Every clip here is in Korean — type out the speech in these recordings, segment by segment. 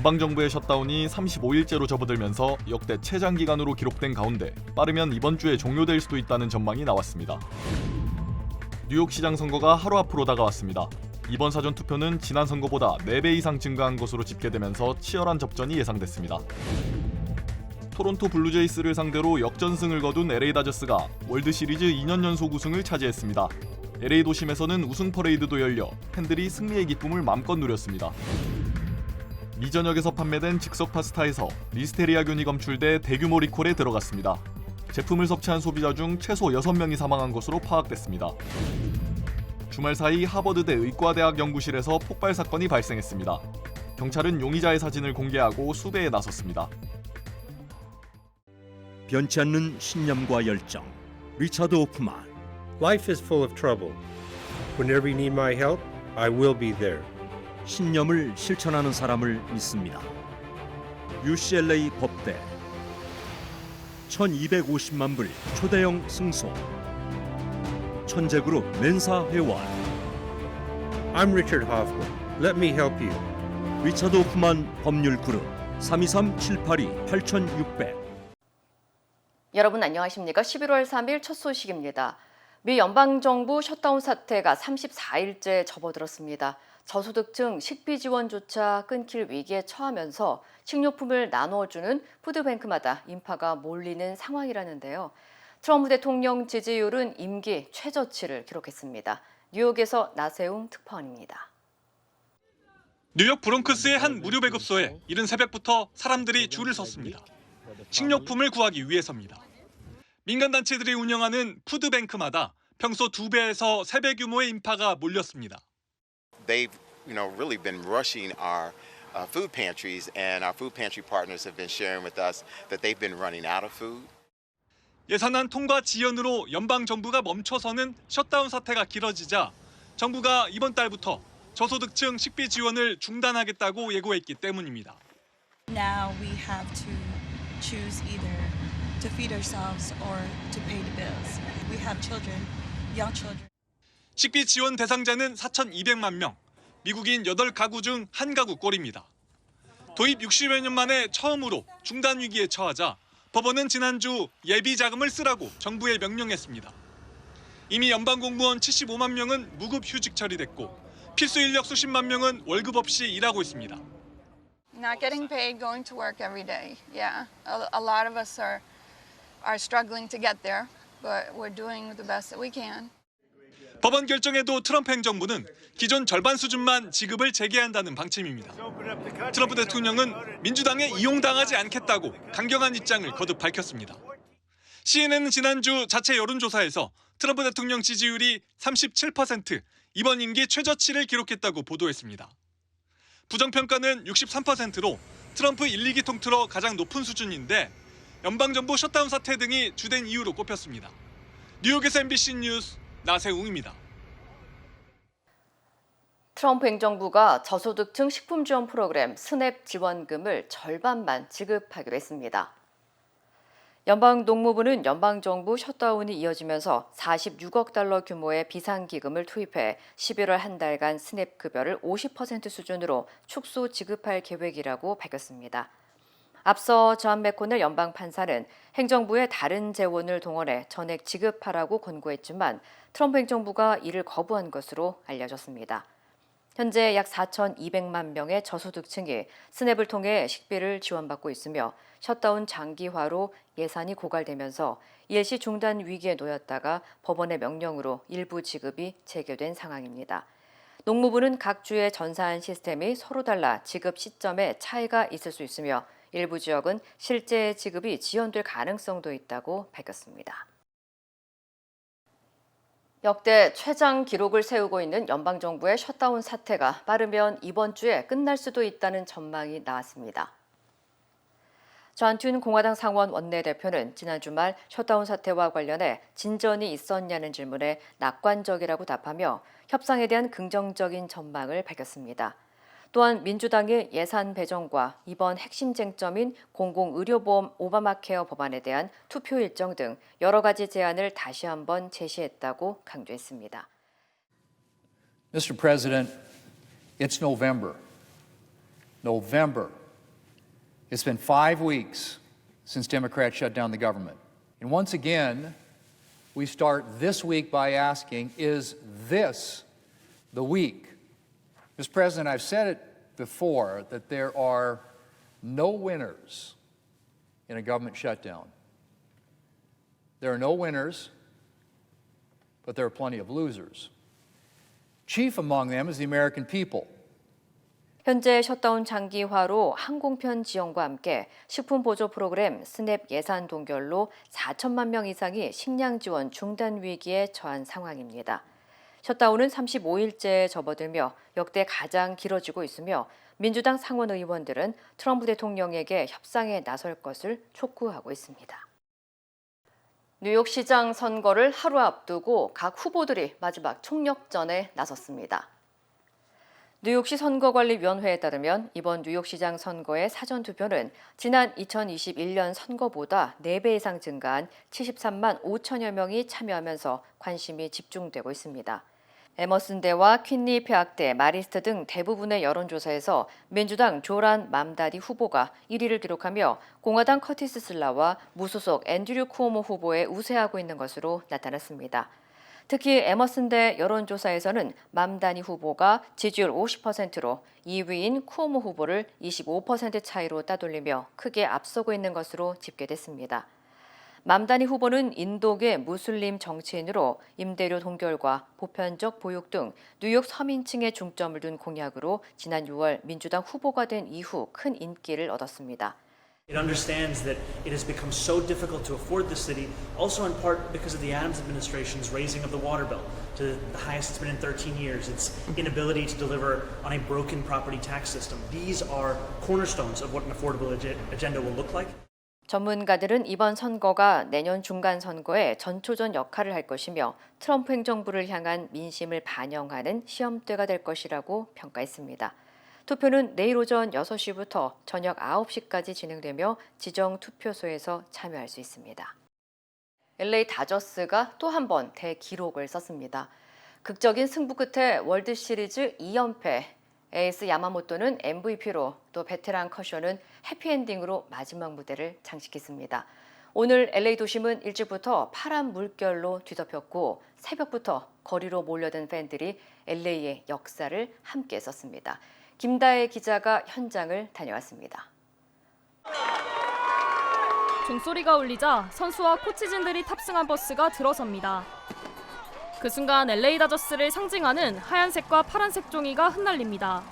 연방정부의 셧다운이 35일째로 접어들면서 역대 최장기간으로 기록된 가운데 빠르면 이번 주에 종료될 수도 있다는 전망이 나왔습니다. 뉴욕시장 선거가 하루 앞으로 다가왔습니다. 이번 사전투표는 지난 선거보다 4배 이상 증가한 것으로 집계되면서 치열한 접전이 예상됐습니다. 토론토 블루제이스를 상대로 역전승을 거둔 LA 다저스가 월드시리즈 2년 연속 우승을 차지했습니다. LA 도심에서는 우승 퍼레이드도 열려 팬들이 승리의 기쁨을 마음껏 누렸습니다. 미전역에서 판매된 즉석 파스타에서 리스테리아균이 검출돼 대규모 리콜에 들어갔습니다. 제품을 섭취한 소비자 중 최소 6명이 사망한 것으로 파악됐습니다. 주말 사이 하버드대 의과대학 연구실에서 폭발 사건이 발생했습니다. 경찰은 용의자의 사진을 공개하고 수배에 나섰습니다. 변치 않는 신념과 열정. 리차드 호프만. Life is full of trouble. Whenever you need my help, I will be there. 신념을 실천하는 사람을 믿습니다. UCLA 법대 1250만 불 초대형 승소 천재그룹 맨사 회원 I'm Richard Hoffman. Let me help you. 리차드 호프만 법률그룹 323-782-8600 여러분 안녕하십니까? 11월 3일 첫 소식입니다. 미 연방정부 셧다운 사태가 34일째 접어들었습니다. 저소득층 식비 지원조차 끊길 위기에 처하면서 식료품을 나눠주는 푸드뱅크마다 인파가 몰리는 상황이라는데요. 트럼프 대통령 지지율은 임기 최저치를 기록했습니다. 뉴욕에서 나세웅 특파원입니다. 뉴욕 브롱크스의 한 무료 배급소에 이른 새벽부터 사람들이 줄을 섰습니다. 식료품을 구하기 위해서입니다. 민간단체들이 운영하는 푸드뱅크마다 평소 2배에서 3배 규모의 인파가 몰렸습니다. They've, really been rushing our food pantries, and our food pantry partners have been sharing with us that they've been running out of food. 예산안 통과 지연으로 연방 정부가 멈춰서는 셧다운 사태가 길어지자 정부가 이번 달부터 저소득층 식비 지원을 중단하겠다고 예고했기 때문입니다. Now we have to choose either to feed ourselves or to pay the bills. We have children, young children. 식비 지원 대상자는 4,200만 명, 미국인 8가구 중 1가구 꼴입니다. 도입 60여 년 만에 처음으로 중단 위기에 처하자 법원은 지난주 예비 자금을 쓰라고 정부에 명령했습니다. 이미 연방 공무원 75만 명은 무급 휴직 처리됐고 필수 인력 수십만 명은 월급 없이 일하고 있습니다. Not getting paid, going to work every day. Yeah, a lot of us are struggling to get there, but we're doing the best that we can. 법원 결정에도 트럼프 행정부는 기존 절반 수준만 지급을 재개한다는 방침입니다. 트럼프 대통령은 민주당에 이용당하지 않겠다고 강경한 입장을 거듭 밝혔습니다. CNN은 지난주 자체 여론조사에서 트럼프 대통령 지지율이 37%, 이번 임기 최저치를 기록했다고 보도했습니다. 부정평가는 63%로 트럼프 1, 2기 통틀어 가장 높은 수준인데 연방정부 셧다운 사태 등이 주된 이유로 꼽혔습니다. 뉴욕에서 MBC 뉴스 나세웅입니다. 트럼프 행정부가 저소득층 식품 지원 프로그램 스냅 지원금을 절반만 지급하기로 했습니다. 연방농무부는 연방정부 셧다운이 이어지면서 46억 달러 규모의 비상기금을 투입해 11월 한 달간 스냅 급여를 50% 수준으로 축소 지급할 계획이라고 밝혔습니다. 앞서 존 맥코넬 연방판사는 행정부의 다른 재원을 동원해 전액 지급하라고 권고했지만 트럼프 행정부가 이를 거부한 것으로 알려졌습니다. 현재 약 4,200만 명의 저소득층이 스냅을 통해 식비를 지원받고 있으며 셧다운 장기화로 예산이 고갈되면서 일시 중단 위기에 놓였다가 법원의 명령으로 일부 지급이 재개된 상황입니다. 농무부는 각 주의 전산 시스템이 서로 달라 지급 시점에 차이가 있을 수 있으며 일부 지역은 실제 지급이 지연될 가능성도 있다고 밝혔습니다. 역대 최장 기록을 세우고 있는 연방정부의 셧다운 사태가 빠르면 이번 주에 끝날 수도 있다는 전망이 나왔습니다. 존 공화당 상원 원내대표는 지난 주말 셧다운 사태와 관련해 진전이 있었냐는 질문에 낙관적이라고 답하며 협상에 대한 긍정적인 전망을 밝혔습니다. 또한 민주당의 예산 배정과 이번 핵심 쟁점인 공공의료보험 오바마케어 법안에 대한 투표 일정 등 여러 가지 제안을 다시 한번 제시했다고 강조했습니다. Mr. President, it's November. November It's been 5 weeks since Democrats shut down the government. And once again, we start this week by asking, is this the week? Mr. President, I've said it before that there are no winners in a government shutdown. There are no winners, but there are plenty of losers. Chief among them is the American people. 현재 셧다운 장기화로 항공편 지원과 함께 식품 보조 프로그램 스냅 예산 동결로 4천만 명 이상이 식량 지원 중단 위기에 처한 상황입니다. 셧다운은 35일째에 접어들며 역대 가장 길어지고 있으며 민주당 상원 의원들은 트럼프 대통령에게 협상에 나설 것을 촉구하고 있습니다. 뉴욕시장 선거를 하루 앞두고 각 후보들이 마지막 총력전에 나섰습니다. 뉴욕시 선거관리위원회에 따르면 이번 뉴욕시장 선거의 사전투표는 지난 2021년 선거보다 4배 이상 증가한 73만 5천여 명이 참여하면서 관심이 집중되고 있습니다. 에머슨대와 퀸리 폐학대, 마리스트 등 대부분의 여론조사에서 민주당 조란 맘다디 후보가 1위를 기록하며 공화당 커티스 슬라와 무소속 앤드류 쿠오모 후보에 우세하고 있는 것으로 나타났습니다. 특히 에머슨대 여론조사에서는 맘다니 후보가 지지율 50%로 2위인 쿠오모 후보를 25% 차이로 따돌리며 크게 앞서고 있는 것으로 집계됐습니다. 맘다니 후보는 인도계 무슬림 정치인으로 임대료 동결과 보편적 보육 등 뉴욕 서민층에 중점을 둔 공약으로 지난 6월 민주당 후보가 된 이후 큰 인기를 얻었습니다. It understands that it has become so difficult to afford the city, also in part because of the Adams administration's raising of the water bill to the highest it's been in 13 years, its inability to deliver on a broken property tax system. These are cornerstones of what an affordable agenda will look like. 전문가들은 이번 선거가 내년 중간 선거에 전초전 역할을 할 것이며 트럼프 행정부를 향한 민심을 반영하는 시험대가 될 것이라고 평가했습니다. 투표는 내일 오전 6시부터 저녁 9시까지 진행되며 지정 투표소에서 참여할 수 있습니다. LA 다저스가 또 한 번 대기록을 썼습니다. 극적인 승부 끝에 월드시리즈 2연패, 에이스 야마모토는 MVP로 또 베테랑 커쇼는 해피엔딩으로 마지막 무대를 장식했습니다. 오늘 LA 도심은 일찍부터 파란 물결로 뒤덮였고 새벽부터 거리로 몰려든 팬들이 LA의 역사를 함께 썼습니다. 김다혜 기자가 현장을 다녀왔습니다. 종소리가 울리자 선수와 코치진들이 탑승한 버스가 들어섭니다. 그 순간 LA 다저스를 상징하는 하얀색과 파란색 종이가 흩날립니다.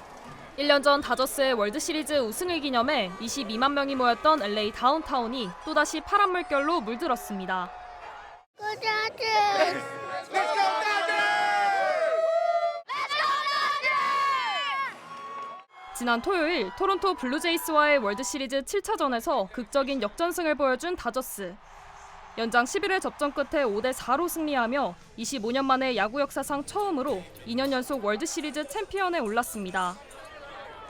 1년 전 다저스의 월드시리즈 우승을 기념해 22만 명이 모였던 LA 다운타운이 또다시 파란 물결로 물들었습니다. 지난 토요일 토론토 블루제이스와의 월드시리즈 7차전에서 극적인 역전승을 보여준 다저스. 연장 11회 접전 끝에 5대4로 승리하며 25년 만에 야구 역사상 처음으로 2년 연속 월드시리즈 챔피언에 올랐습니다.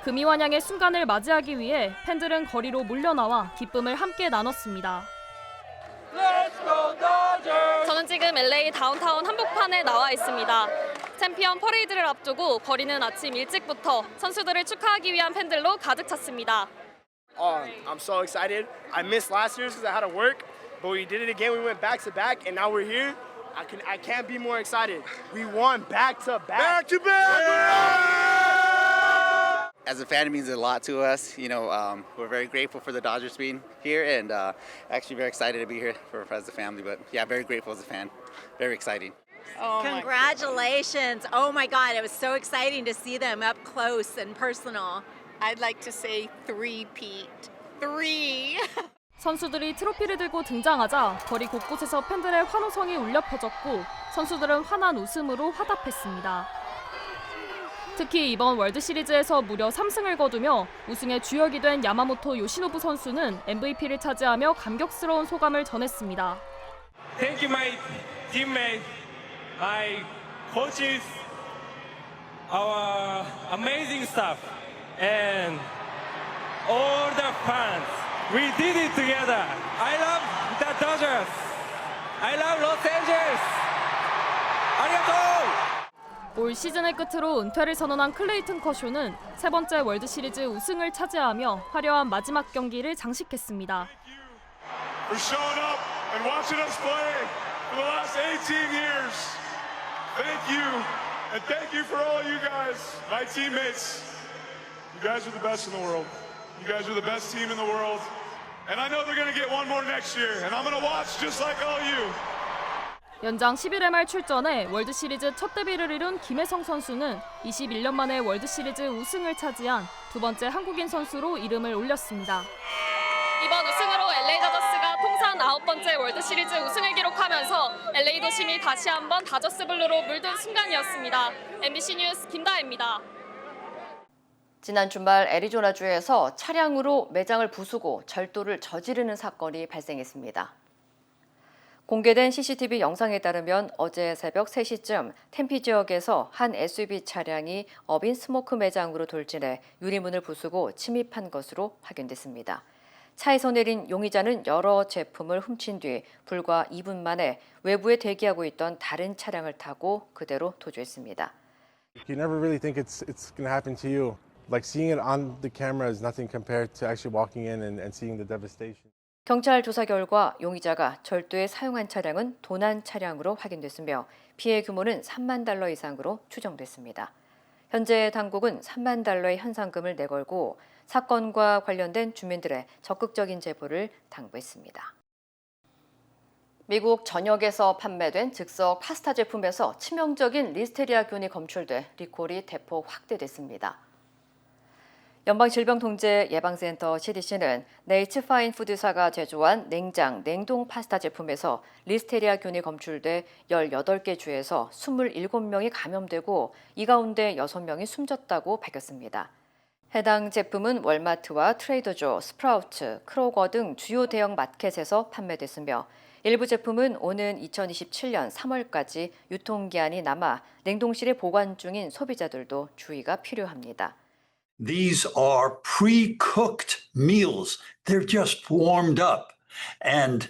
금이환영의 순간을 맞이하기 위해 팬들은 거리로 몰려나와 기쁨을 함께 나눴습니다. 저는 지금 LA 다운타운 한복판에 나와 있습니다. 챔피언 퍼레이드를 앞두고 거리는 아침 일찍부터 선수들을 축하하기 위한 팬들로 가득 찼습니다. I'm so excited. I missed last year's because I had to work, but we did it again. We went back to back, and now we're here. I can't be more excited. We won back to back. Back to back. As a fan, it means a lot to us. You know, we're very grateful for the Dodgers being here, and actually very excited to be here as a family. But yeah, very grateful as a fan. Very exciting. Oh, congratulations. Oh my God, it was so exciting to see them up close and personal. I'd like to say three-peat. 3. 선수들이 트로피를 들고 등장하자 거리 곳곳에서 팬들의 환호성이 울려 퍼졌고 선수들은 환한 웃음으로 화답했습니다. 특히 이번 월드시리즈에서 무려 3승을 거두며 우승의 주역이 된 야마모토 요시노부 선수는 MVP를 차지하며 감격스러운 소감을 전했습니다. Thank you, my teammates, my coaches, our amazing staff, and all the fans. We did it together. I love the Dodgers. I love Los Angeles. 아리가또! 올 시즌을 끝으로 은퇴를 선언한 클레이튼 커쇼는 세 번째 월드시리즈 우승을 차지하며 화려한 마지막 경기를 장식했습니다. For showing up and watching us play for the last 18 years. Thank you, and thank you for all you guys, my teammates. You guys are the best in the world. You guys are the best team in the world. And I know they're going to get one more next year, and I'm going to watch just like all you. 연장 11회 말 출전해 월드시리즈 첫 데뷔를 이룬 김혜성 선수는 21년 만에 월드시리즈 우승을 차지한 두 번째 한국인 선수로 이름을 올렸습니다. 이번 우승으로 LA 다저스가 통산 9번째 월드시리즈 우승을 기록하면서 LA 도심이 다시 한번 다저스 블루로 물든 순간이었습니다. MBC 뉴스 김다혜입니다. 지난 주말 애리조나주에서 차량으로 매장을 부수고 절도를 저지르는 사건이 발생했습니다. 공개된 CCTV 영상에 따르면 어제 새벽 3시쯤 템피 지역에서 한 SUV 차량이 어빈 스모크 매장으로 돌진해 유리문을 부수고 침입한 것으로 확인됐습니다. 차에서 내린 용의자는 여러 제품을 훔친 뒤 불과 2분 만에 외부에 대기하고 있던 다른 차량을 타고 그대로 도주했습니다. You never really think it's going to happen to you. Like seeing it on the camera is nothing compared to actually walking in and seeing the devastation. 경찰 조사 결과 용의자가 절도에 사용한 차량은 도난 차량으로 확인됐으며 피해 규모는 3만 달러 이상으로 추정됐습니다. 현재 당국은 3만 달러의 현상금을 내걸고 사건과 관련된 주민들의 적극적인 제보를 당부했습니다. 미국 전역에서 판매된 즉석 파스타 제품에서 치명적인 리스테리아균이 검출돼 리콜이 대폭 확대됐습니다. 연방질병통제예방센터 CDC는 네이처파인 푸드사가 제조한 냉동 파스타 제품에서 리스테리아균이 검출돼 18개 주에서 27명이 감염되고 이 가운데 6명이 숨졌다고 밝혔습니다. 해당 제품은 월마트와 트레이더조, 스프라우트, 크로거 등 주요 대형 마켓에서 판매됐으며 일부 제품은 오는 2027년 3월까지 유통기한이 남아 냉동실에 보관 중인 소비자들도 주의가 필요합니다. These are pre-cooked meals. They're just warmed up. And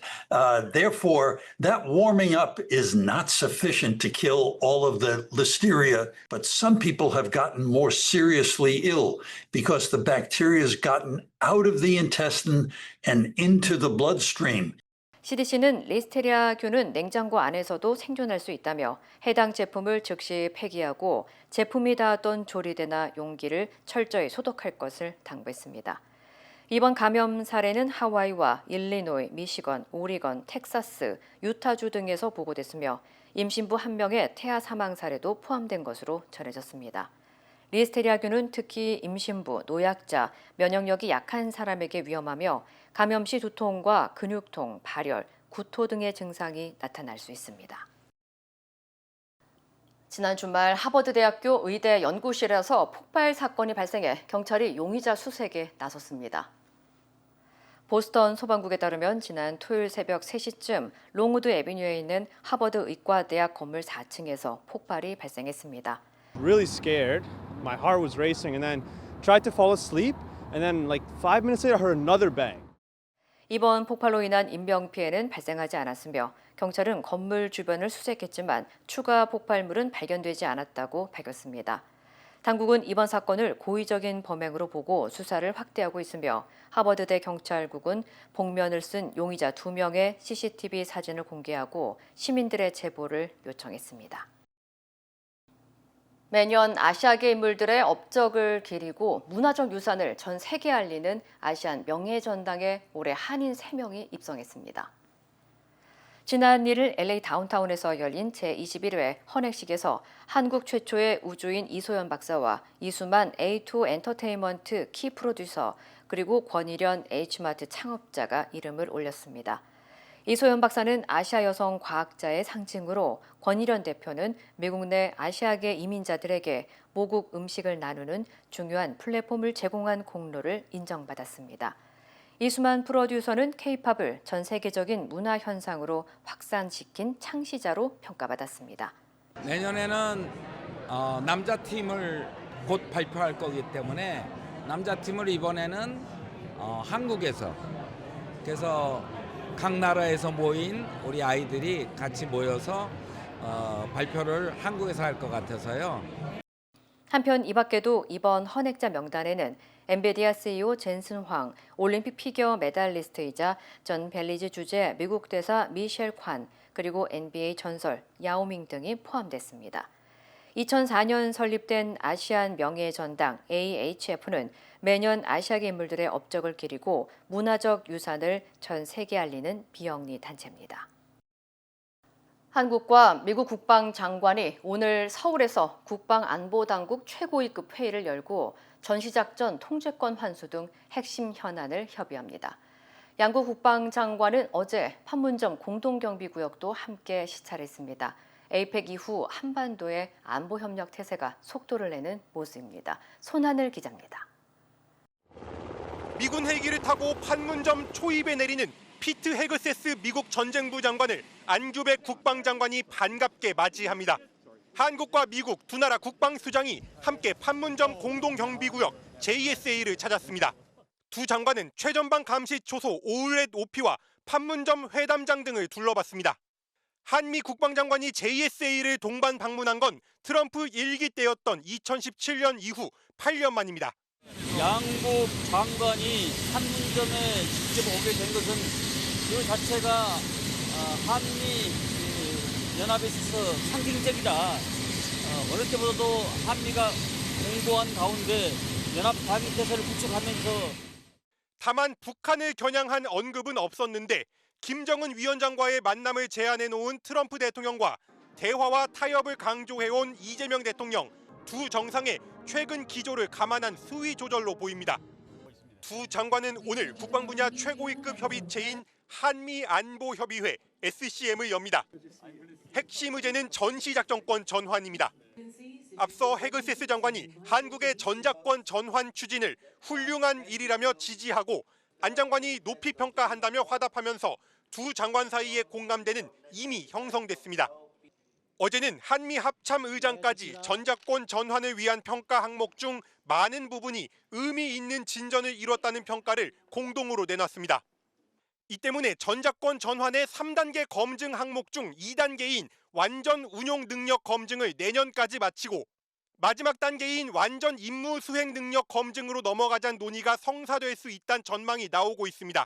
therefore, that warming up is not sufficient to kill all of the listeria. But some people have gotten more seriously ill because the bacteria has gotten out of the intestine and into the bloodstream. CDC는 리스테리아균은 냉장고 안에서도 생존할 수 있다며 해당 제품을 즉시 폐기하고 제품이 닿았던 조리대나 용기를 철저히 소독할 것을 당부했습니다. 이번 감염 사례는 하와이와 일리노이, 미시건, 오리건, 텍사스, 유타주 등에서 보고됐으며 임신부 1명의 태아 사망 사례도 포함된 것으로 전해졌습니다. 리스테리아균은 특히 임신부, 노약자, 면역력이 약한 사람에게 위험하며 감염 시 두통과 근육통, 발열, 구토 등의 증상이 나타날 수 있습니다. 지난 주말 하버드대학교 의대 연구실에서 폭발 사건이 발생해 경찰이 용의자 수색에 나섰습니다. 보스턴 소방국에 따르면 지난 토요일 새벽 3시쯤 롱우드 애비뉴에 있는 하버드 의과대학 건물 4층에서 폭발이 발생했습니다. Really scared. My heart was racing and then tried to fall asleep and then like 5 minutes later I heard another bang. 이번 폭발로 인한 인명피해는 발생하지 않았으며 경찰은 건물 주변을 수색했지만 추가 폭발물은 발견되지 않았다고 밝혔습니다. 당국은 이번 사건을 고의적인 범행으로 보고 수사를 확대하고 있으며 하버드대 경찰국은 복면을 쓴 용의자 2명의 CCTV 사진을 공개하고 시민들의 제보를 요청했습니다. 매년 아시아계 인물들의 업적을 기리고 문화적 유산을 전 세계에 알리는 아시안 명예전당에 올해 한인 3명이 입성했습니다. 지난 1일 LA 다운타운에서 열린 제21회 헌액식에서 한국 최초의 우주인 이소연 박사와 이수만 A2 엔터테인먼트 키 프로듀서 그리고 권일현 H마트 창업자가 이름을 올렸습니다. 이소연 박사는 아시아 여성 과학자의 상징으로 권일현 대표는 미국 내 아시아계 이민자들에게 모국 음식을 나누는 중요한 플랫폼을 제공한 공로를 인정받았습니다. 이수만 프로듀서는 K-팝을 전 세계적인 문화 현상으로 확산시킨 창시자로 평가받았습니다. 내년에는 남자팀을 곧 발표할 거기 때문에 남자팀을 이번에는 한국에서 그래서 각 나라에서 모인 우리 아이들이 같이 모여서 발표를 한국에서 할 것 같아서요. 한편 이 밖에도 이번 헌액자 명단에는 엔비디아 CEO 젠슨 황, 올림픽 피겨 메달리스트이자 전 벨리즈 주재 미국 대사 미셸 관, 그리고 NBA 전설 야오밍 등이 포함됐습니다. 2004년 설립된 아시안 명예전당 AHF는 매년 아시아계 인물들의 업적을 기리고 문화적 유산을 전 세계에 알리는 비영리 단체입니다. 한국과 미국 국방장관이 오늘 서울에서 국방안보당국 최고위급 회의를 열고 전시작전 통제권 환수 등 핵심 현안을 협의합니다. 양국 국방장관은 어제 판문점 공동경비구역도 함께 시찰했습니다. 에이펙 이후 한반도의 안보협력 태세가 속도를 내는 모습입니다. 손하늘 기자입니다. 미군 헬기를 타고 판문점 초입에 내리는 피트 헤그세스 미국 전쟁부 장관을 안규백 국방장관이 반갑게 맞이합니다. 한국과 미국 두 나라 국방수장이 함께 판문점 공동경비구역 JSA를 찾았습니다. 두 장관은 최전방 감시 초소 오울렛 오피와 판문점 회담장 등을 둘러봤습니다. 한미 국방장관이 JSA를 동반 방문한 건 트럼프 1기 때였던 2017년 이후 8년 만입니다. 양국 장관이 판문점에 직접 오게 된 것은 그 자체가 한미 연합에 있어서 상징적이다. 어느 때보다도 한미가 공고한 가운데 연합 방위 태세를 구축하면서 다만 북한을 겨냥한 언급은 없었는데 김정은 위원장과의 만남을 제안해 놓은 트럼프 대통령과 대화와 타협을 강조해온 이재명 대통령, 두 정상의 최근 기조를 감안한 수위 조절로 보입니다. 두 장관은 오늘 국방 분야 최고위급 협의체인 한미안보협의회 SCM을 엽니다. 핵심 의제는 전시작전권 전환입니다. 앞서 헤그세스 장관이 한국의 전작권 전환 추진을 훌륭한 일이라며 지지하고 안 장관이 높이 평가한다며 화답하면서 두 장관 사이의 공감대는 이미 형성됐습니다. 어제는 한미 합참 의장까지 전작권 전환을 위한 평가 항목 중 많은 부분이 의미 있는 진전을 이뤘다는 평가를 공동으로 내놨습니다. 이 때문에 전작권 전환의 3단계 검증 항목 중 2단계인 완전 운용 능력 검증을 내년까지 마치고 마지막 단계인 완전 임무 수행 능력 검증으로 넘어가자는 논의가 성사될 수 있다는 전망이 나오고 있습니다.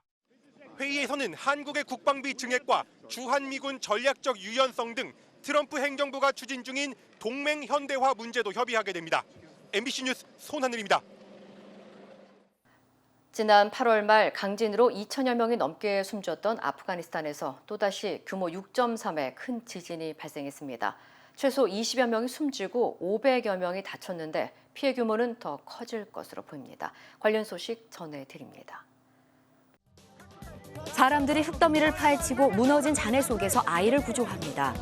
회의에서는 한국의 국방비 증액과 주한미군 전략적 유연성 등 트럼프 행정부가 추진 중인 동맹 현대화 문제도 협의하게 됩니다. MBC 뉴스 손하늘입니다. 지난 8월 말 강진으로 2천여 명이 넘게 숨졌던 아프가니스탄에서 또다시 규모 6.3의 큰 지진이 발생했습니다. 최소 20여 명이 숨지고 500여 명이 다쳤는데 피해 규모는 더 커질 것으로 보입니다. 관련 소식 전해드립니다. 사람들이 흙더미를 파헤치고 무너진 잔해 속에서 아이를 구조합니다.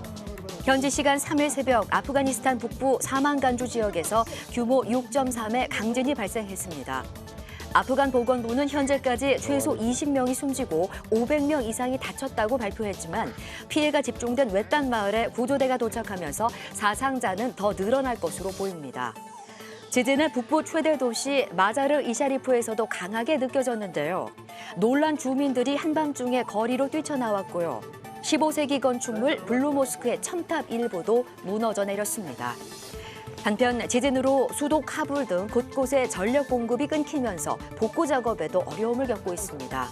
현지 시간 3일 새벽 아프가니스탄 북부 사만간주 지역에서 규모 6.3의 강진이 발생했습니다. 아프간 보건부는 현재까지 최소 20명이 숨지고 500명 이상이 다쳤다고 발표했지만 피해가 집중된 외딴 마을에 구조대가 도착하면서 사상자는 더 늘어날 것으로 보입니다. 지진은 북부 최대 도시 마자르 이샤리프에서도 강하게 느껴졌는데요. 놀란 주민들이 한밤중에 거리로 뛰쳐나왔고요. 15세기 건축물 블루모스크의 첨탑 일부도 무너져 내렸습니다. 한편 지진으로 수도 카불 등 곳곳에 전력 공급이 끊기면서 복구 작업에도 어려움을 겪고 있습니다.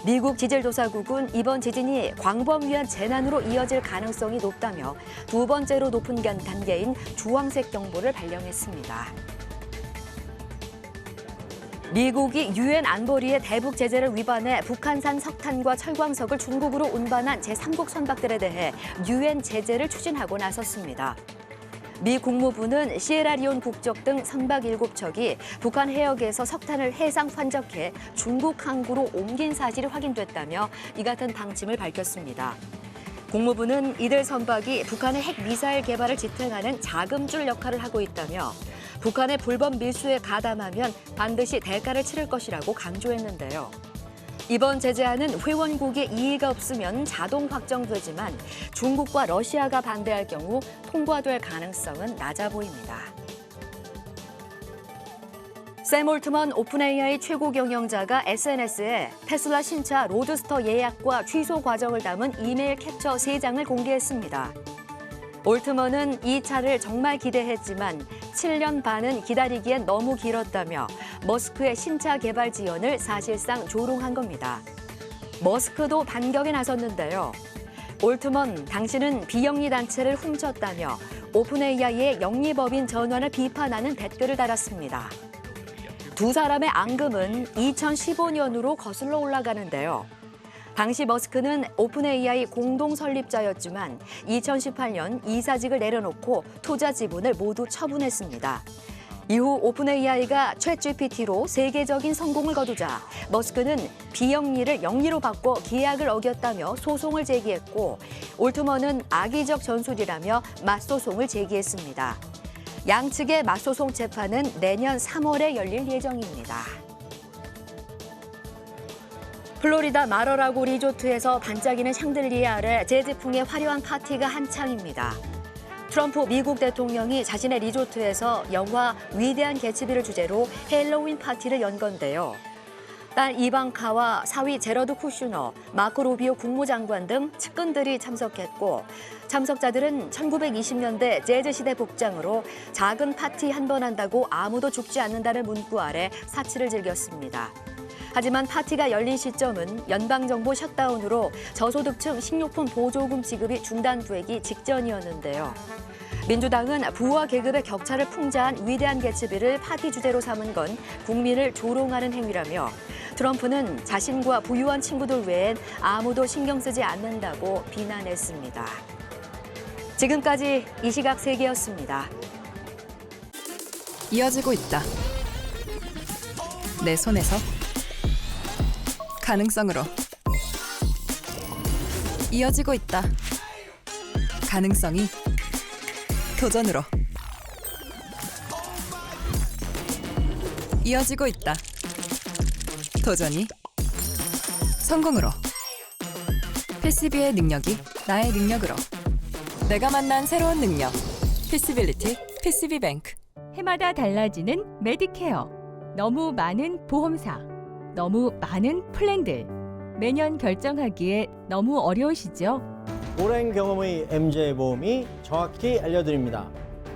미국 지질조사국은 이번 지진이 광범위한 재난으로 이어질 가능성이 높다며 두 번째로 높은 단계인 주황색 경보를 발령했습니다. 미국이 유엔 안보리의 대북 제재를 위반해 북한산 석탄과 철광석을 중국으로 운반한 제3국 선박들에 대해 유엔 제재를 추진하고 나섰습니다. 미 국무부는 시에라리온 국적 등 선박 7척이 북한 해역에서 석탄을 해상 환적해 중국 항구로 옮긴 사실이 확인됐다며 이 같은 방침을 밝혔습니다. 국무부는 이들 선박이 북한의 핵 미사일 개발을 지탱하는 자금줄 역할을 하고 있다며 북한의 불법 밀수에 가담하면 반드시 대가를 치를 것이라고 강조했는데요. 이번 제재안은 회원국의 이의가 없으면 자동 확정되지만 중국과 러시아가 반대할 경우 통과될 가능성은 낮아 보입니다. 샘 올트먼 오픈AI 최고 경영자가 SNS에 테슬라 신차 로드스터 예약과 취소 과정을 담은 이메일 캡처 3장을 공개했습니다. 올트먼은 이 차를 정말 기대했지만 7년 반은 기다리기엔 너무 길었다며 머스크의 신차 개발 지연을 사실상 조롱한 겁니다. 머스크도 반격에 나섰는데요. 올트먼, 당신은 비영리 단체를 훔쳤다며 오픈AI의 영리법인 전환을 비판하는 댓글을 달았습니다. 두 사람의 앙금은 2015년으로 거슬러 올라가는데요. 당시 머스크는 오픈AI 공동 설립자였지만 2018년 이사직을 내려놓고 투자 지분을 모두 처분했습니다. 이후 오픈AI가 챗GPT로 세계적인 성공을 거두자 머스크는 비영리를 영리로 바꿔 계약을 어겼다며 소송을 제기했고 올트먼은 악의적 전술이라며 맞소송을 제기했습니다. 양측의 맞소송 재판은 내년 3월에 열릴 예정입니다. 플로리다 마러라고 리조트에서 반짝이는 샹들리에 아래 재즈풍의 화려한 파티가 한창입니다. 트럼프 미국 대통령이 자신의 리조트에서 영화 위대한 개츠비를 주제로 헬로윈 파티를 연 건데요. 딸 이방카와 사위 제러드 쿠슈너, 마코 루비오 국무장관 등 측근들이 참석했고 참석자들은 1920년대 재즈 시대 복장으로 작은 파티 한 번 한다고 아무도 죽지 않는다는 문구 아래 사치를 즐겼습니다. 하지만 파티가 열린 시점은 연방정부 셧다운으로 저소득층 식료품 보조금 지급이 중단되기 직전이었는데요. 민주당은 부와 계급의 격차를 풍자한 위대한 개츠비를 파티 주제로 삼은 건 국민을 조롱하는 행위라며 트럼프는 자신과 부유한 친구들 외엔 아무도 신경 쓰지 않는다고 비난했습니다. 지금까지 이 시각 세계였습니다. 이어지고 있다. 내 손에서 가능성으로 이어지고 있다. 가능성이 도전으로 이어지고 있다. 도전이 성공으로. 패시비의 능력이 나의 능력으로. 내가 만난 새로운 능력. 패시빌리티 패시비뱅크. 해마다 달라지는 메디케어. 너무 많은 보험사. 너무 많은 플랜들. 매년 결정하기에 너무 어려우시죠? 오랜 경험의 MJ보험이 정확히 알려드립니다.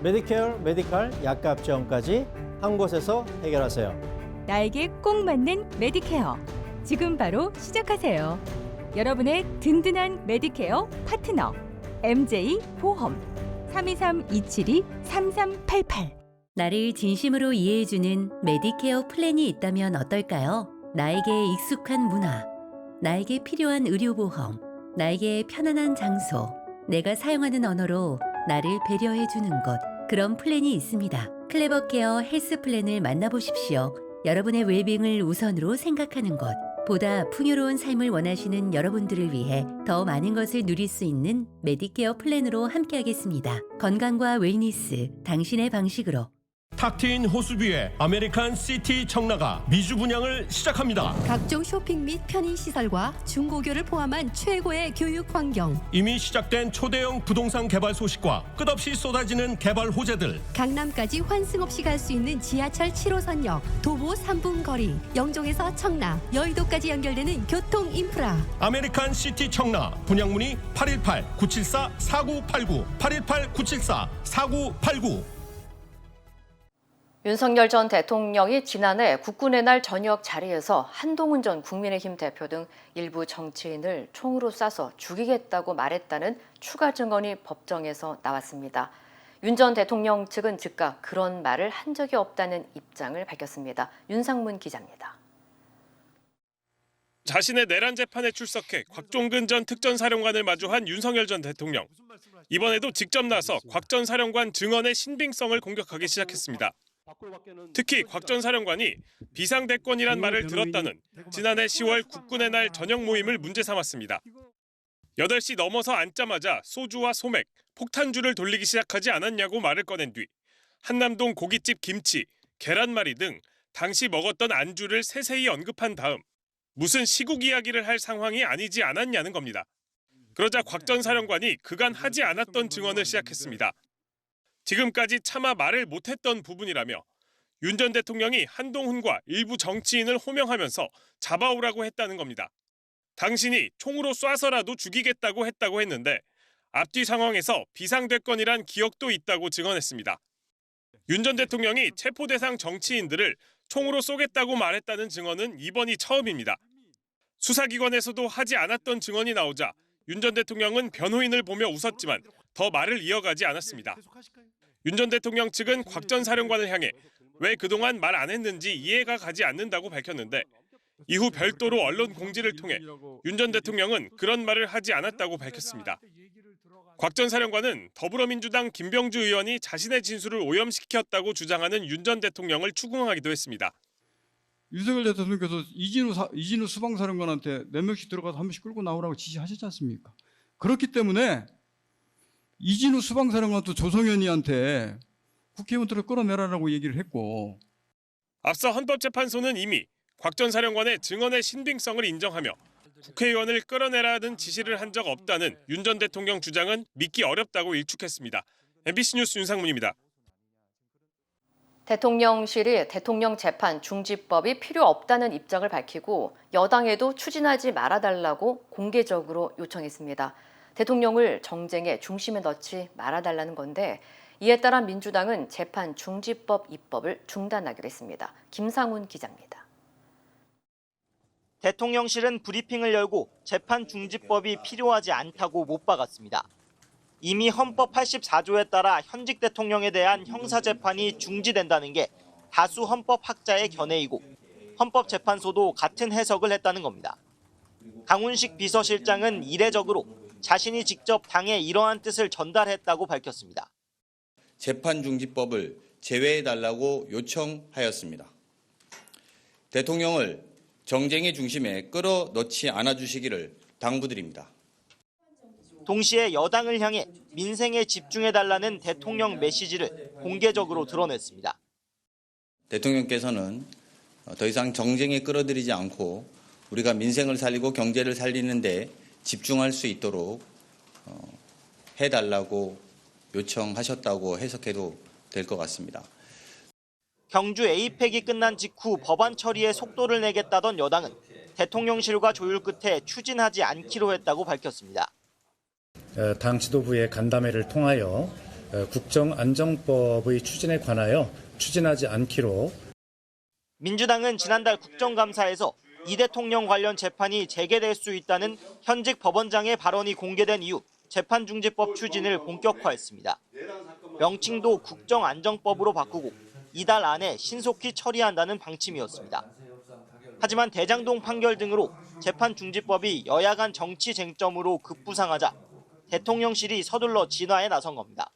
메디케어, 메디칼, 약값 지원까지 한 곳에서 해결하세요. 나에게 꼭 맞는 메디케어. 지금 바로 시작하세요. 여러분의 든든한 메디케어 파트너. MJ보험. 323-272-3388. 나를 진심으로 이해해주는 메디케어 플랜이 있다면 어떨까요? 나에게 익숙한 문화, 나에게 필요한 의료보험, 나에게 편안한 장소, 내가 사용하는 언어로 나를 배려해주는 곳, 그런 플랜이 있습니다. 클레버케어 헬스 플랜을 만나보십시오. 여러분의 웰빙을 우선으로 생각하는 곳, 보다 풍요로운 삶을 원하시는 여러분들을 위해 더 많은 것을 누릴 수 있는 메디케어 플랜으로 함께하겠습니다. 건강과 웰니스, 당신의 방식으로. 탁 트인 호수뷰의 아메리칸 시티 청라가 미주 분양을 시작합니다. 각종 쇼핑 및 편의시설과 중고교를 포함한 최고의 교육 환경. 이미 시작된 초대형 부동산 개발 소식과 끝없이 쏟아지는 개발 호재들. 강남까지 환승 없이 갈 수 있는 지하철 7호선역, 도보 3분 거리, 영종에서 청라, 여의도까지 연결되는 교통 인프라. 아메리칸 시티 청라 분양문의 818-974-4989 818-974-4989. 윤석열 전 대통령이 지난해 국군의 날 저녁 자리에서 한동훈 전 국민의힘 대표 등 일부 정치인을 총으로 쏴서 죽이겠다고 말했다는 추가 증언이 법정에서 나왔습니다. 윤 전 대통령 측은 즉각 그런 말을 한 적이 없다는 입장을 밝혔습니다. 윤상문 기자입니다. 자신의 내란 재판에 출석해 곽종근 전 특전사령관을 마주한 윤석열 전 대통령. 이번에도 직접 나서 곽 전 사령관 증언의 신빙성을 공격하기 시작했습니다. 특히 곽 전 사령관이 비상대권이란 말을 들었다는 지난해 10월 국군의 날 저녁 모임을 문제 삼았습니다. 8시 넘어서 앉자마자 소주와 소맥, 폭탄주를 돌리기 시작하지 않았냐고 말을 꺼낸 뒤 한남동 고깃집 김치, 계란말이 등 당시 먹었던 안주를 세세히 언급한 다음 무슨 시국 이야기를 할 상황이 아니지 않았냐는 겁니다. 그러자 곽 전 사령관이 그간 하지 않았던 증언을 시작했습니다. 지금까지 차마 말을 못했던 부분이라며 윤 전 대통령이 한동훈과 일부 정치인을 호명하면서 잡아오라고 했다는 겁니다. 당신이 총으로 쏴서라도 죽이겠다고 했는데 앞뒤 상황에서 비상대권이란 기억도 있다고 증언했습니다. 윤 전 대통령이 체포 대상 정치인들을 총으로 쏘겠다고 말했다는 증언은 이번이 처음입니다. 수사기관에서도 하지 않았던 증언이 나오자 윤 전 대통령은 변호인을 보며 웃었지만 더 말을 이어가지 않았습니다. 윤 전 대통령 측은 곽 전 사령관을 향해 왜 그동안 말 안 했는지 이해가 가지 않는다고 밝혔는데 이후 별도로 언론 공지를 통해 윤 전 대통령은 그런 말을 하지 않았다고 밝혔습니다. 곽 전 사령관은 더불어민주당 김병주 의원이 자신의 진술을 오염시켰다고 주장하는 윤 전 대통령을 추궁하기도 했습니다. 윤석열 대통령께서 이진우 수방사령관한테 4명씩 들어가서 한 명씩 끌고 나오라고 지시하셨지 않습니까? 그렇기 때문에 이진우 수방사령관도 조성현이한테 국회의원들을 끌어내라라고 얘기를 했고, 앞서 헌법재판소는 이미 곽 전 사령관의 증언의 신빙성을 인정하며 국회의원을 끌어내라는 지시를 한 적 없다는 윤 전 대통령 주장은 믿기 어렵다고 일축했습니다. MBC 뉴스 윤상문입니다. 대통령실이 대통령 재판 중지법이 필요 없다는 입장을 밝히고 여당에도 추진하지 말아달라고 공개적으로 요청했습니다. 대통령을 정쟁의 중심에 넣지 말아달라는 건데 이에 따라 민주당은 재판 중지법 입법을 중단하기로 했습니다. 김상훈 기자입니다. 대통령실은 브리핑을 열고 재판 중지법이 필요하지 않다고 못 박았습니다. 이미 헌법 84조에 따라 현직 대통령에 대한 형사재판이 중지된다는 게 다수 헌법학자의 견해이고 헌법재판소도 같은 해석을 했다는 겁니다. 강훈식 비서실장은 이례적으로 자신이 직접 당에 이러한 뜻을 전달했다고 밝혔습니다. 재판중지법을 제외해달라고 요청하였습니다. 대통령을 정쟁의 중심에 끌어넣지 않아주시기를 당부드립니다. 동시에 여당을 향해 민생에 집중해달라는 대통령 메시지를 공개적으로 드러냈습니다. 대통령께서는 더 이상 정쟁에 끌어들이지 않고 우리가 민생을 살리고 경제를 살리는 데 집중할 수 있도록 해달라고 요청하셨다고 해석해도 될 것 같습니다. 경주 에이펙이 끝난 직후 법안 처리에 속도를 내겠다던 여당은 대통령실과 조율 끝에 추진하지 않기로 했다고 밝혔습니다. 당 지도부의 간담회를 통하여 국정안정법의 추진에 관하여 추진하지 않기로. 민주당은 지난달 국정감사에서 이 대통령 관련 재판이 재개될 수 있다는 현직 법원장의 발언이 공개된 이후 재판중지법 추진을 본격화했습니다. 명칭도 국정안정법으로 바꾸고 이달 안에 신속히 처리한다는 방침이었습니다. 하지만 대장동 판결 등으로 재판중지법이 여야 간 정치 쟁점으로 급부상하자 대통령실이 서둘러 진화에 나선 겁니다.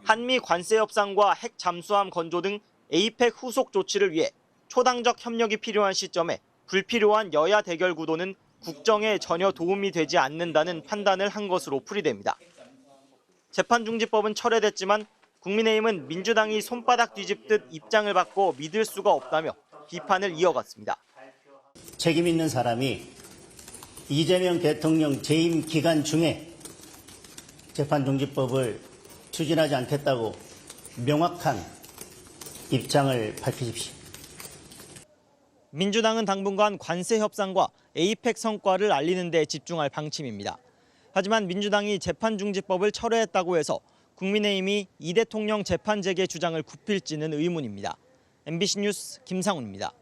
한미 관세 협상과 핵 잠수함 건조 등 에이펙 후속 조치를 위해 초당적 협력이 필요한 시점에 불필요한 여야 대결 구도는 국정에 전혀 도움이 되지 않는다는 판단을 한 것으로 풀이됩니다. 재판중지법은 철회됐지만 국민의힘은 민주당이 손바닥 뒤집듯 입장을 바꿔 믿을 수가 없다며 비판을 이어갔습니다. 책임 있는 사람이 이재명 대통령 재임 기간 중에 재판중지법을 추진하지 않겠다고 명확한 입장을 밝히십시오. 민주당은 당분간 관세 협상과 에이펙 성과를 알리는 데 집중할 방침입니다. 하지만 민주당이 재판중지법을 철회했다고 해서 국민의힘이 이 대통령 재판 재개 주장을 굽힐지는 의문입니다. MBC 뉴스 김상훈입니다.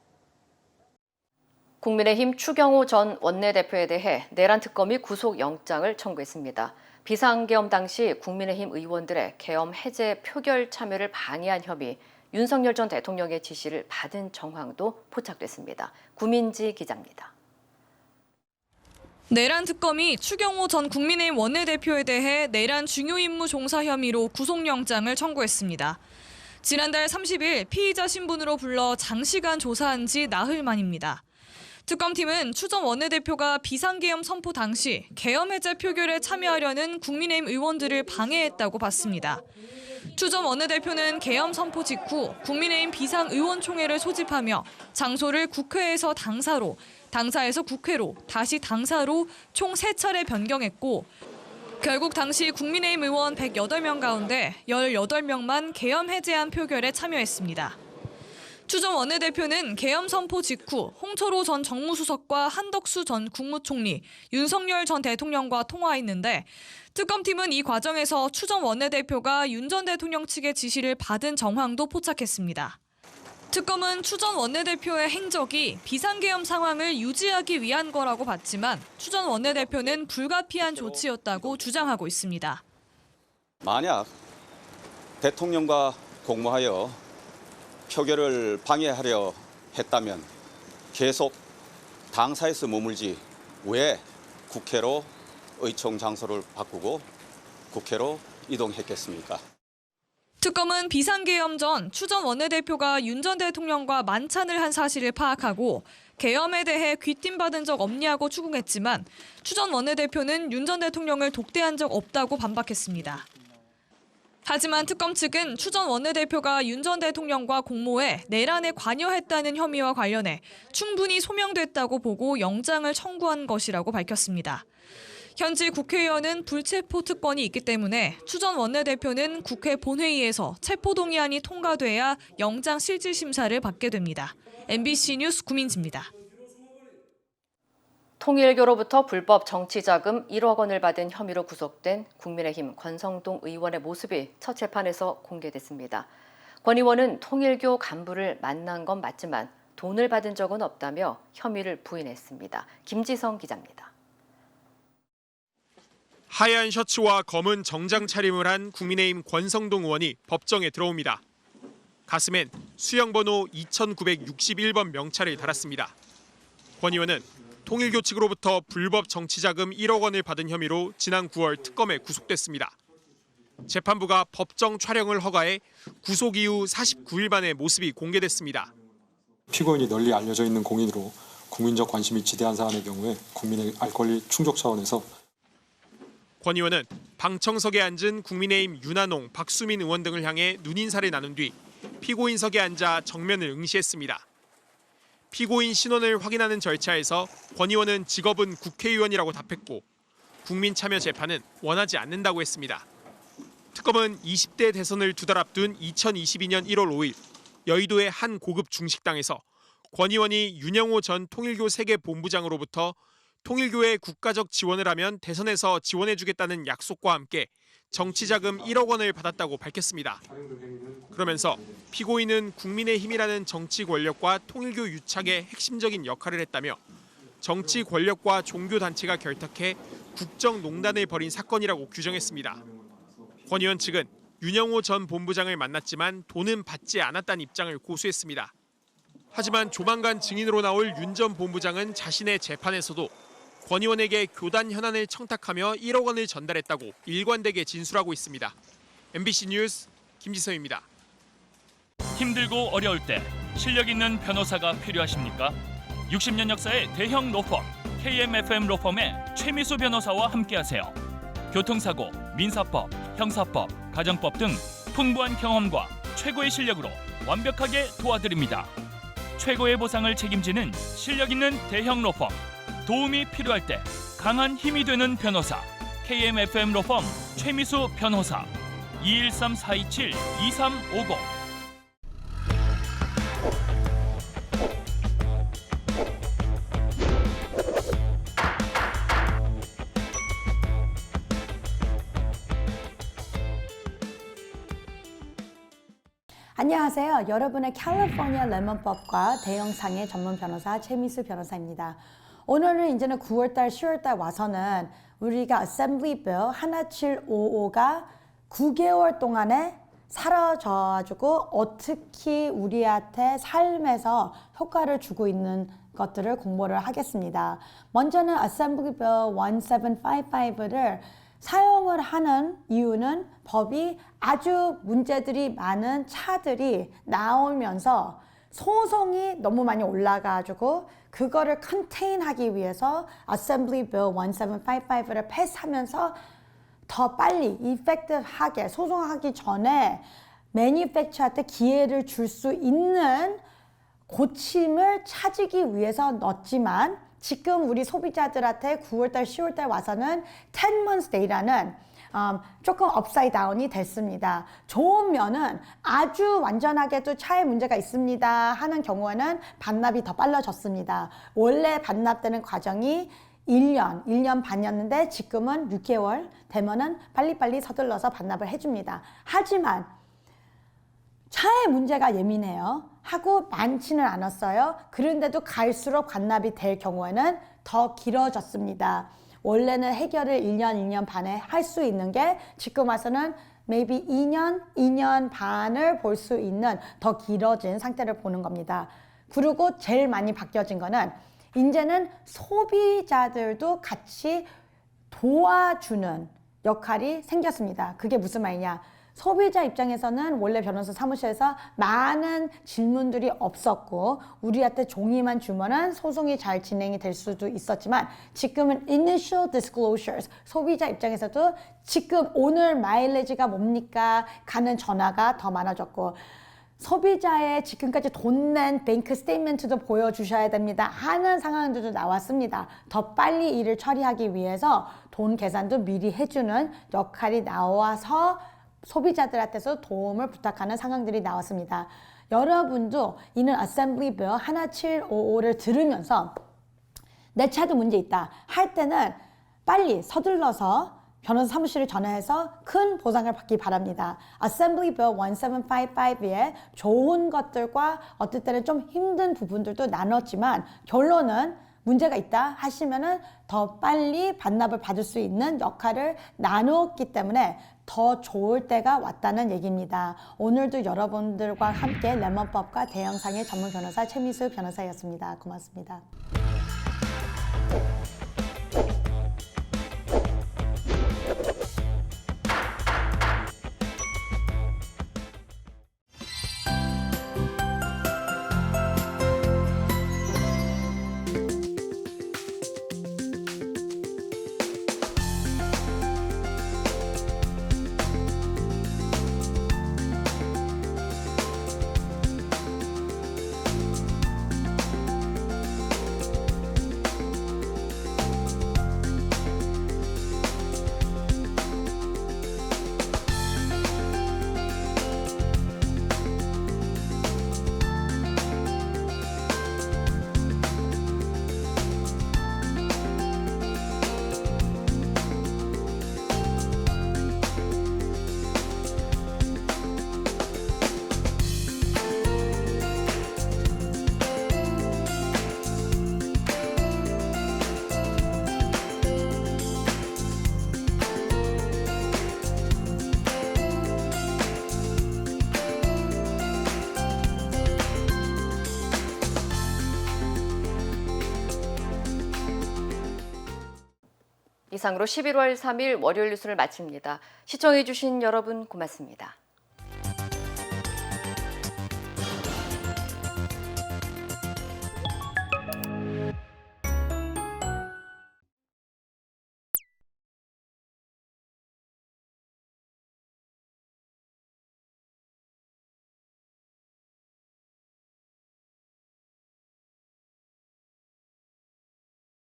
국민의힘 추경호 전 원내대표에 대해 내란 특검이 구속영장을 청구했습니다. 비상계엄 당시 국민의힘 의원들의 계엄 해제 표결 참여를 방해한 혐의, 윤석열 전 대통령의 지시를 받은 정황도 포착됐습니다. 구민지 기자입니다. 내란 특검이 추경호 전 국민의힘 원내대표에 대해 내란 중요 임무 종사 혐의로 구속영장을 청구했습니다. 지난달 30일 피의자 신분으로 불러 장시간 조사한 지 나흘 만입니다. 특검팀은 추 전 원내대표가 비상계엄 선포 당시 계엄 해제 표결에 참여하려는 국민의힘 의원들을 방해했다고 봤습니다. 추 전 원내대표는 계엄 선포 직후 국민의힘 비상의원총회를 소집하며 장소를 국회에서 당사로, 당사에서 국회로, 다시 당사로 총 3차례 변경했고 결국 당시 국민의힘 의원 108명 가운데 18명만 계엄 해제안 표결에 참여했습니다. 추 전 원내대표는 계엄 선포 직후 홍철호 전 정무수석과 한덕수 전 국무총리, 윤석열 전 대통령과 통화했는데 특검팀은 이 과정에서 추 전 원내대표가 윤 전 대통령 측의 지시를 받은 정황도 포착했습니다. 특검은 추 전 원내대표의 행적이 비상계엄 상황을 유지하기 위한 거라고 봤지만 추 전 원내대표는 불가피한 조치였다고 주장하고 있습니다. 만약 대통령과 공모하여 표결을 방해하려 했다면 계속 당사에서 머물지 왜 국회로 의총 장소를 바꾸고 국회로 이동했겠습니까? 특검은 비상계엄 전 추 전 원내대표가 윤 전 대통령과 만찬을 한 사실을 파악하고 계엄에 대해 귀띔받은 적 없냐고 추궁했지만 추 전 원내대표는 윤 전 대통령을 독대한 적 없다고 반박했습니다. 하지만 특검 측은 추 전 원내대표가 윤 전 대통령과 공모해 내란에 관여했다는 혐의와 관련해 충분히 소명됐다고 보고 영장을 청구한 것이라고 밝혔습니다. 현재 국회의원은 불체포 특권이 있기 때문에 추 전 원내대표는 국회 본회의에서 체포동의안이 통과돼야 영장 실질 심사를 받게 됩니다. MBC 뉴스 구민지입니다. 통일교로부터 불법 정치자금 1억 원을 받은 혐의로 구속된 국민의힘 권성동 의원의 모습이 첫 재판에서 공개됐습니다. 권 의원은 통일교 간부를 만난 건 맞지만 돈을 받은 적은 없다며 혐의를 부인했습니다. 김지성 기자입니다. 하얀 셔츠와 검은 정장 차림을 한 국민의힘 권성동 의원이 법정에 들어옵니다. 가슴엔 수형번호 2961번 명찰을 달았습니다. 권 의원은 통일교 측으로부터 불법 정치자금 1억 원을 받은 혐의로 지난 9월 특검에 구속됐습니다. 재판부가 법정 촬영을 허가해 구속 이후 49일 만에 모습이 공개됐습니다. 피고인이 널리 알려져 있는 공인으로 국민적 관심이 지대한 사안의 경우에 국민의 알 권리 충족 차원에서 권 의원은 방청석에 앉은 국민의힘 윤한홍, 박수민 의원 등을 향해 눈인사를 나눈 뒤 피고인석에 앉아 정면을 응시했습니다. 피고인 신원을 확인하는 절차에서 권 의원은 직업은 국회의원이라고 답했고 국민참여재판은 원하지 않는다고 했습니다. 특검은 20대 대선을 두 달 앞둔 2022년 1월 5일 여의도의 한 고급 중식당에서 권 의원이 윤영호 전 통일교 세계본부장으로부터 통일교에 국가적 지원을 하면 대선에서 지원해주겠다는 약속과 함께 정치자금 1억 원을 받았다고 밝혔습니다. 그러면서 피고인은 국민의힘이라는 정치 권력과 통일교 유착에 핵심적인 역할을 했다며 정치 권력과 종교단체가 결탁해 국정농단을 벌인 사건이라고 규정했습니다. 권 의원 측은 윤영호 전 본부장을 만났지만 돈은 받지 않았다는 입장을 고수했습니다. 하지만 조만간 증인으로 나올 윤 전 본부장은 자신의 재판에서도 권 의원에게 교단 현안을 청탁하며 1억 원을 전달했다고 일관되게 진술하고 있습니다. MBC 뉴스 김지성입니다. 힘들고 어려울 때 실력 있는 변호사가 필요하십니까? 60년 역사의 대형 로펌 KMFM 로펌의 최미수 변호사와 함께하세요. 교통사고, 민사법, 형사법, 가정법 등 풍부한 경험과 최고의 실력으로 완벽하게 도와드립니다. 최고의 보상을 책임지는 실력 있는 대형 로펌. 도움이 필요할 때 강한 힘이 되는 변호사 KMFM 로펌 최미수 변호사 213-427-2350. 안녕하세요. 여러분의 캘리포니아 레몬법과 대형상해 전문 변호사 최미수 변호사입니다. 오늘은 이제는 9월달, 10월달 와서는 우리가 어셈블리 빌 1755가 9개월 동안에 사라져가지고 어떻게 우리한테 삶에서 효과를 주고 있는 것들을 공부를 하겠습니다. 먼저는 어셈블리 빌 1755를 사용을 하는 이유는 법이 아주 문제들이 많은 차들이 나오면서 소송이 너무 많이 올라가지고 그거를 컨테인하기 위해서 Assembly Bill 1755를 패스하면서 더 빨리 effective하게 소송하기 전에 manufacturer한테 기회를 줄 수 있는 고침을 찾기 위해서 넣었지만 지금 우리 소비자들한테 9월달, 10월달 와서는 10 months data는 조금 업사이드 다운이 됐습니다. 좋은 면은 아주 완전하게도 차에 문제가 있습니다 하는 경우에는 반납이 더 빨라졌습니다. 원래 반납되는 과정이 1년 반이었는데 지금은 6개월 되면은 빨리빨리 서둘러서 반납을 해줍니다. 하지만 차의 문제가 예민해요. 하고 많지는 않았어요. 그런데도 갈수록 반납이 될 경우에는 더 길어졌습니다. 원래는 해결을 1년 반에 할 수 있는 게 지금 와서는 maybe 2년 반을 볼 수 있는 더 길어진 상태를 보는 겁니다. 그리고 제일 많이 바뀌어진 거는 이제는 소비자들도 같이 도와주는 역할이 생겼습니다. 그게 무슨 말이냐? 소비자 입장에서는 원래 변호사 사무실에서 많은 질문들이 없었고 우리한테 종이만 주면은 소송이 잘 진행이 될 수도 있었지만 지금은 initial disclosures, 소비자 입장에서도 지금 오늘 마일리지가 뭡니까? 가는 전화가 더 많아졌고 소비자의 지금까지 돈 낸 뱅크 스테이트먼트도 보여주셔야 됩니다 하는 상황들도 나왔습니다. 더 빨리 일을 처리하기 위해서 돈 계산도 미리 해주는 역할이 나와서 소비자들한테서 도움을 부탁하는 상황들이 나왔습니다. 여러분도 이는 어셈블리 빌 1755를 들으면서 내 차도 문제 있다 할 때는 빨리 서둘러서 변호사 사무실에 전화해서 큰 보상을 받기 바랍니다. Assembly Bill 1755에 좋은 것들과 어떨 때는 좀 힘든 부분들도 나눴지만 결론은 문제가 있다 하시면은 더 빨리 반납을 받을 수 있는 역할을 나누었기 때문에 더 좋을 때가 왔다는 얘기입니다. 오늘도 여러분들과 함께 레몬법과 대형상해 전문 변호사 최미수 변호사였습니다. 고맙습니다. 이상으로 11월 3일 월요일 뉴스를 마칩니다. 시청해주신 여러분 고맙습니다.